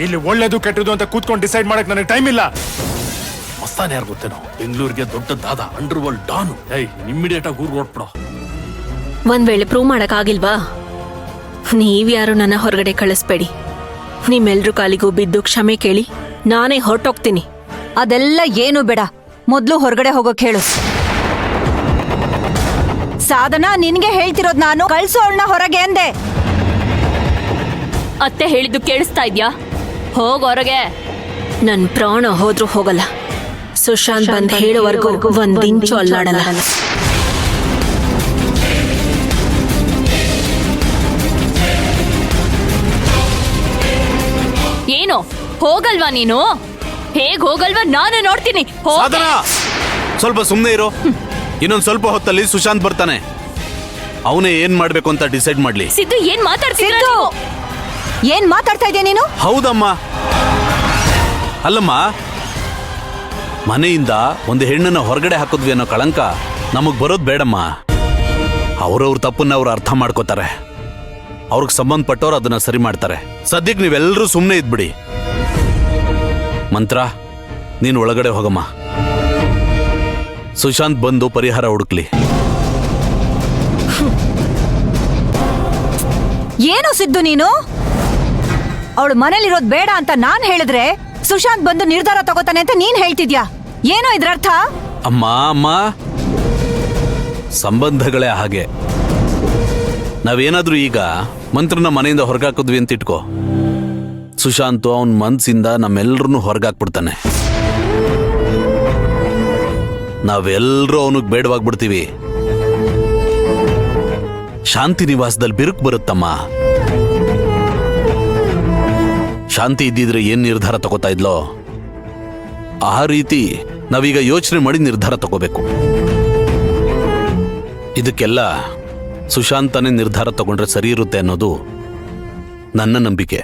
ಇಲ್ಲಿ ಒಳ್ಳೇದು ಕೆಟ್ಟದು ಅಂತ ಕೂತ್ಕೊಂಡು ಡಿಸೈಡ್ ಮಾಡಕ್ ನನಗೆ ಟೈಮ್ ಇಲ್ಲ. ಮಸ್ತಾನೆ ಯಾರು ಗೊತ್ತೇನೋ, ಬೆಂಗಳೂರಿಗೆ ದೊಡ್ಡ ದಾದ, ಅಂಡರ್ ವರ್ಲ್ಡ್ ಡಾನು. ಇಮ್ಮಿಡಿಯೇಟ್ ಆಗಿ ಊರ್ ಹೊರಟ್ಬಿಡೋ. ಒಂದ್ ವೇಳೆ ಪ್ರೂವ್ ಮಾಡಕ್ ಆಗಿಲ್ವಾ, ನೀವ್ಯಾರು ನನ್ನ ಹೊರಗಡೆ ಕಳಿಸ್ಬೇಡಿ. ನಿಮ್ಮೆಲ್ರೂ ಕಾಲಿಗೂ ಬಿದ್ದು ಕ್ಷಮೆ ಕೇಳಿ ನಾನೇ ಹೊರಟೋಗ್ತೀನಿ. ಅದೆಲ್ಲ ಏನು ಬೇಡ, ಮೊದ್ಲು ಹೊರಗಡೆ ಹೋಗೋಕ್ ಹೇಳು. ಸಾಧನಾ, ನಿನ್ಗೆ ಹೇಳ್ತಿರೋದ್ ನಾನು, ಕಳ್ಸೋ ಅವಳನ್ನ ಹೊರಗೆ ಅಂದೆ. ಅತ್ತೆ ಹೇಳಿದ್ದು ಕೇಳಿಸ್ತಾ ಇದ್ಯಾ? ಹೋಗ್ ಹೊರಗೆ. ನನ್ ಪ್ರಾಣ ಹೋದ್ರೂ ಹೋಗಲ್ಲ. ಸುಶಾಂತ್ ಬಂದ್ ಹೇಳೋವರೆಗೂ ಒಂದ್ ಇಂಚು ಅಲ್ಲಾಡಲ್ಲ. ಏನು ಹೋಗಲ್ವಾ ನೀನು? ಹೇಗ್ ಹೋಗಲ್ವಾ ನಾನು ನೋಡ್ತೀನಿ. ಸಾಧನಾ, ಸ್ವಲ್ಪ ಸುಮ್ಮನೆ ಇರು. ಇನ್ನೊಂದ್ ಸ್ವಲ್ಪ ಹೊತ್ತಲ್ಲಿ ಸುಶಾಂತ್ ಬರ್ತಾನೆ. ಅವನೇ ಏನ್ ಮಾಡ್ಬೇಕು ಅಂತ ಡಿಸೈಡ್ ಮಾಡ್ಲಿ. ಸಿದ್ದು, ಏನ್ ಮಾತಾಡ್ತಿದ್ದ? ಏನ್ ಮಾತಾಡ್ತಾ ಇದೀಯ ನೀನು? ಹೌದಮ್ಮ. ಅಲ್ಲಮ್ಮ, ಮನೆಯಿಂದ ಒಂದು ಹೆಣ್ಣನ್ನ ಹೊರಗಡೆ ಹಾಕಿದ್ವಿ ಅನ್ನೋ ಕಳಂಕ ನಮಗ್ ಬರೋದ್ ಬೇಡಮ್ಮ. ಅವ್ರವ್ರ ತಪ್ಪನ್ನ ಅವ್ರು ಅರ್ಥ ಮಾಡ್ಕೋತಾರೆ. ಅವ್ರಿಗೆ ಸಂಬಂಧಪಟ್ಟವ್ರು ಅದನ್ನ ಸರಿ ಮಾಡ್ತಾರೆ. ಸದ್ಯಕ್ಕೆ ನೀವೆಲ್ಲರೂ ಸುಮ್ಮನೆ ಇದ್ಬಿಡಿ. ಮಂತ್ರ, ನೀನು ಒಳಗಡೆ ಹೋಗಮ್ಮ. ಸುಶಾಂತ್ ಬಂದು ಪರಿಹಾರ ಹುಡುಕ್ಲಿ. ಏನು ಸಿದ್ದು ನೀನು? ಅವಳು ಮನೇಲಿರೋದ್ ಬೇಡ ಅಂತ ನಾನ್ ಹೇಳಿದ್ರೆ ಸುಶಾಂತ್ ಬಂದು ನಿರ್ಧಾರ ತಗೋತಾನೆ ಅಂತ ನೀನ್ ಹೇಳ್ತಿದ್ಯಾ? ಏನೋ ಇದ್ರರ್ಥ? ಅಮ್ಮ, ಸಂಬಂಧಗಳೇ ಹಾಗೆ. ನಾವೇನಾದ್ರೂ ಈಗ ಮಂತ್ರನ ಮನೆಯಿಂದ ಹೊರಗಾಕಿದ್ವಿ ಅಂತ ಇಟ್ಕೋ, ಸುಶಾಂತ್ ಅವನ್ ಮನ್ಸಿಂದ ನಮ್ಮೆಲ್ಲರನ್ನೂ ಹೊರಗಾಕ್ಬಿಡ್ತಾನೆ. ನಾವೆಲ್ಲರೂ ಅವನಿಗೆ ಬೇಡವಾಗ್ಬಿಡ್ತೀವಿ. ಶಾಂತಿ ನಿವಾಸದಲ್ಲಿ ಬಿರುಕು ಬರುತ್ತಮ್ಮ. ಶಾಂತಿ ಇದ್ದಿದ್ರೆ ಏನ್ ನಿರ್ಧಾರ ತಗೋತಾ ಇದ್ಲೋ ಆ ರೀತಿ ನಾವೀಗ ಯೋಚನೆ ಮಾಡಿ ನಿರ್ಧಾರ ತಗೋಬೇಕು. ಇದಕ್ಕೆಲ್ಲ ಸುಶಾಂತನೇ ನಿರ್ಧಾರ ತಗೊಂಡ್ರೆ ಸರಿ ಇರುತ್ತೆ ಅನ್ನೋದು ನನ್ನ ನಂಬಿಕೆ.